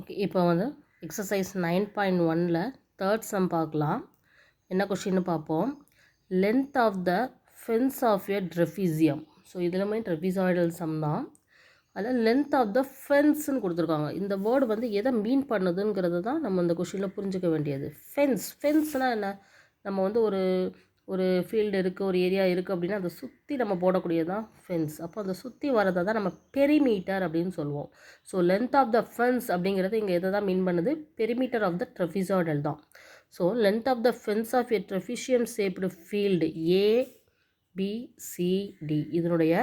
Okay, இப்போ வந்து exercise 9.1ல் third sum பார்க்கலாம். என்ன கொஷின்னு பார்ப்போம். Length of the fence of a trapezium. So இதுலமே ட்ரெஃபிசாய்டல் சம் தான். அதில் லென்த் ஆஃப் த ஃபென்ஸ்ன்னு கொடுத்துருக்காங்க. இந்த வேர்டு வந்து எதை மீன் பண்ணுதுங்கிறது தான் நம்ம இந்த கொஷினில் புரிஞ்சிக்க வேண்டியது. ஃபென்ஸ்னால் என்ன? நம்ம வந்து ஒரு ஒரு ஃபீல்டு இருக்குது, ஒரு ஏரியா இருக்குது அப்படின்னா அதை சுற்றி நம்ம போடக்கூடியது தான் ஃபென்ஸ். அப்போ அதை சுற்றி வரதை தான் நம்ம பெரிமீட்டர் அப்படின்னு சொல்லுவோம். So length of the fence அப்படிங்கிறது இங்கே எதை தான் மீன் பண்ணுது? பெரிமீட்டர் ஆஃப் த ட்ரெஃபிசாய்டல் தான். So length of the fence of a trapezium shaped field ABCD இதனுடைய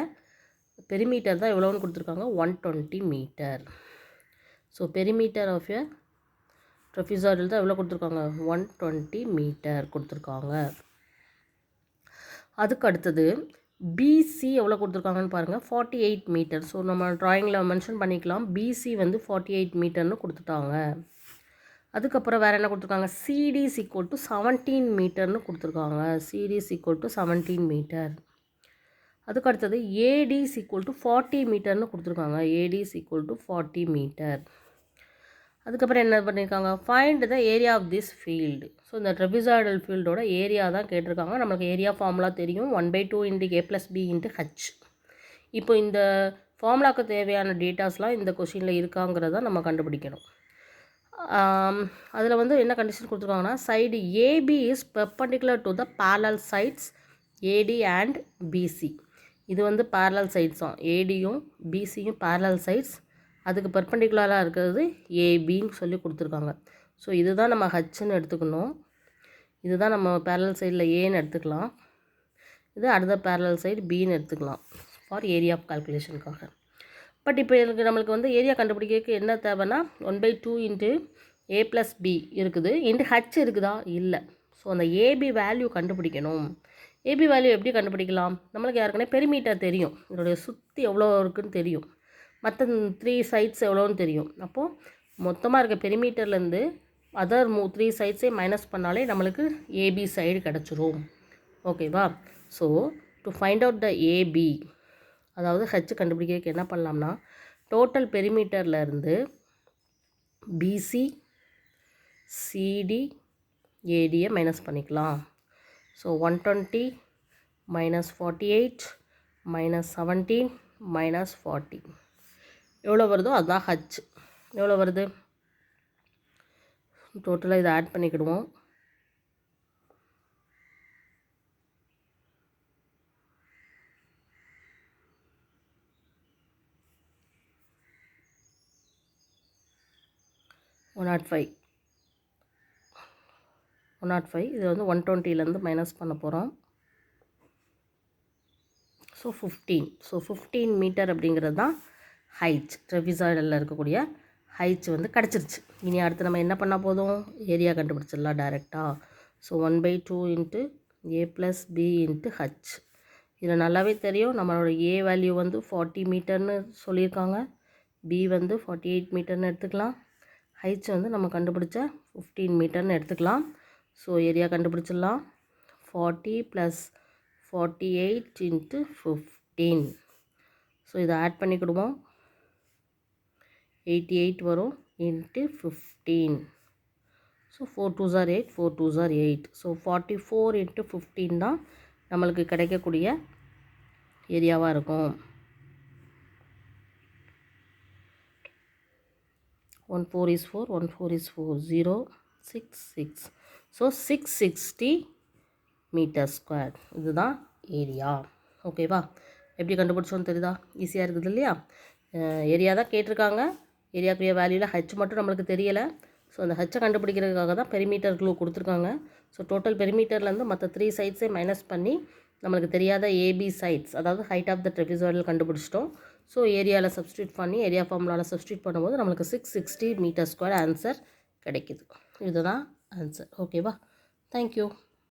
பெரிமீட்டர் தான் எவ்வளோன்னு கொடுத்துருக்காங்க? 120 metre. So perimeter of a trapezoidal தான் எவ்வளோ கொடுத்துருக்காங்க? 120 மீட்டர் கொடுத்துருக்காங்க. அதுக்கு அடுத்தது பிசி எவ்வளோ கொடுத்துருக்காங்கன்னு பாருங்கள், 48 மீட்டர். ஸோ நம்ம ட்ராயிங்கில் மென்ஷன் பண்ணிக்கலாம். பிசி வந்து 48 மீட்டர்னு கொடுத்துட்டாங்க. அதுக்கப்புறம் வேறு என்ன கொடுத்துருக்காங்க? சிடி இஸ் ஈக்குவல் டு 17 மீட்டர்னு கொடுத்துருக்காங்க. CD is equal to 17 metre. அதுக்கு அடுத்தது ஏடி இஸ் ஈக்குவல் டு 40 மீட்டர்னு கொடுத்துருக்காங்க. AD is equal to 40 metre. அதுக்கப்புறம் என்ன பண்ணியிருக்காங்க? Find the area of this field. So இந்த ட்ரெஃபிசாய்டல் ஃபீல்டோட ஏரியா தான் கேட்டிருக்காங்க. நம்மளுக்கு ஏரியா ஃபார்முலா தெரியும், 1/2 × A + B × H. இப்போ இந்த ஃபார்முலாவுக்கு தேவையான டேட்டாஸ்லாம் இந்த கொஷினில் இருக்காங்கிறத நம்ம கண்டுபிடிக்கணும். அதில் வந்து என்ன கண்டிஷன் கொடுத்துருக்காங்கன்னா, side AB is perpendicular to the parallel sides AD and BC. இது வந்து parallel சைட்ஸ் தான். ஏடியும் பிசியும் parallel சைட்ஸ். அதுக்கு பெர்பெண்டிகுலராக இருக்கிறது ஏபின்னு சொல்லி கொடுத்துருக்காங்க. ஸோ இதுதான் நம்ம ஹச்ன்னு எடுத்துக்கணும். இதுதான் நம்ம பேரலல் சைடில் ஏன்னு எடுத்துக்கலாம். இது அடுத்த பேரலல் சைடு பின்னு எடுத்துக்கலாம் ஃபார் ஏரியா ஆஃப் கால்குலேஷனுக்காக. பட் இப்போ எனக்கு நம்மளுக்கு வந்து ஏரியா கண்டுபிடிக்கிறதுக்கு என்ன தேவைன்னா 1/2 × A + B இருக்குது, H இருக்குதா? இல்லை. ஸோ அந்த ஏபி வேல்யூ கண்டுபிடிக்கணும். ஏபி வேல்யூ எப்படி கண்டுபிடிக்கலாம்? நம்மளுக்கு ஏற்கனவே பெரிமீட்டர் தெரியும், இதோடைய சுற்றி எவ்வளோ இருக்குதுன்னு தெரியும், மற்ற 3 சைட்ஸ் எவ்வளோன்னு தெரியும். அப்போது மொத்தமாக இருக்க பெரிமீட்டர்லேருந்து அதர் 3 சைட்ஸே மைனஸ் பண்ணாலே நம்மளுக்கு ஏபி சைடு கிடச்சிரும். ஓகேவா? So to find out the AB, அதாவது ஹச் கண்டுபிடிக்கிறதுக்கு என்ன பண்ணலாம்னா, டோட்டல் பெரிமீட்டர்லேருந்து பிசி சிடி ஏடியை மைனஸ் பண்ணிக்கலாம். ஸோ 120 - 48 - 17 - 40 எவ்வளோ வருதோ அதுதான் ஹச். எவ்வளோ வருது? டோட்டலாக இதை ஆட் பண்ணிக்கிடுவோம். ஒன் நாட் ஃபைவ் இது வந்து 120லேருந்து மைனஸ் பண்ண போகிறோம். ஸோ 15. ஸோ 15 மீட்டர் அப்படிங்கிறது தான் ஹைட். ட்ரெஃபிசாய்டலில் இருக்கக்கூடிய ஹைட் வந்து கிடச்சிருச்சு. இனி அடுத்து நம்ம என்ன பண்ணால் போதும்? ஏரியா கண்டுபிடிச்சிடலாம் டைரெக்டாக. So 1/2 × A + B × H. இதில் நல்லாவே தெரியும், நம்மளோட ஏ வேல்யூ வந்து 40 மீட்டர்னு சொல்லியிருக்காங்க, பி வந்து 48 மீட்டர்னு எடுத்துக்கலாம், ஹைச் வந்து நம்ம கண்டுபிடிச்ச 15 மீட்டர்னு எடுத்துக்கலாம். ஸோ ஏரியா கண்டுபிடிச்சிடலாம். 40 + 48 × 15. ஸோ இதை ஆட் பண்ணிக்கிடுவோம். 88 வரும் × 15. So 4 2s are 8, 4 2s are 8. So 44 × 15 தான் நம்மளுக்கு கிடைக்கக்கூடிய ஏரியாவாக இருக்கும். 1 4 is 4, 1 4 is 4, 0 6 6. So 660 m². இதுதான் ஏரியா. ஓகேவா? எப்படி கண்டுபிடிச்சோன்னு தெரியுதா? ஈஸியாக இருக்குது இல்லையா? ஏரியா தான் கேட்டிருக்காங்க. ஏரியாக்குரிய வேல்யூவில் ஹச் மட்டும் நம்மளுக்கு தெரியலை. ஸோ அந்த ஹச்சை கண்டுபிடிக்கிறதுக்காக தான் பெரிமீட்டர் க்ளூ கொடுத்துருக்காங்க. ஸோ டோட்டல் பெரிமீட்டர்லேருந்து மற்ற 3 சைட்ஸே மைனஸ் பண்ணி நம்மளுக்கு தெரியாத ஏபி சைட்ஸ், அதாவது ஹைட் ஆஃப் த ட்ரெஃபிசாய்டல் கண்டுபிடிச்சிட்டோம். ஸோ ஏரியாவில் சப்ஸ்டியூட் பண்ணி ஏரியா ஃபார்முலாவில் சப்ஸ்டியூட் பண்ணும்போது நம்மளுக்கு 660 m² ஆன்சர் கிடைக்கிது. இதுதான் ஆன்சர். ஓகேவா? தேங்க்யூ.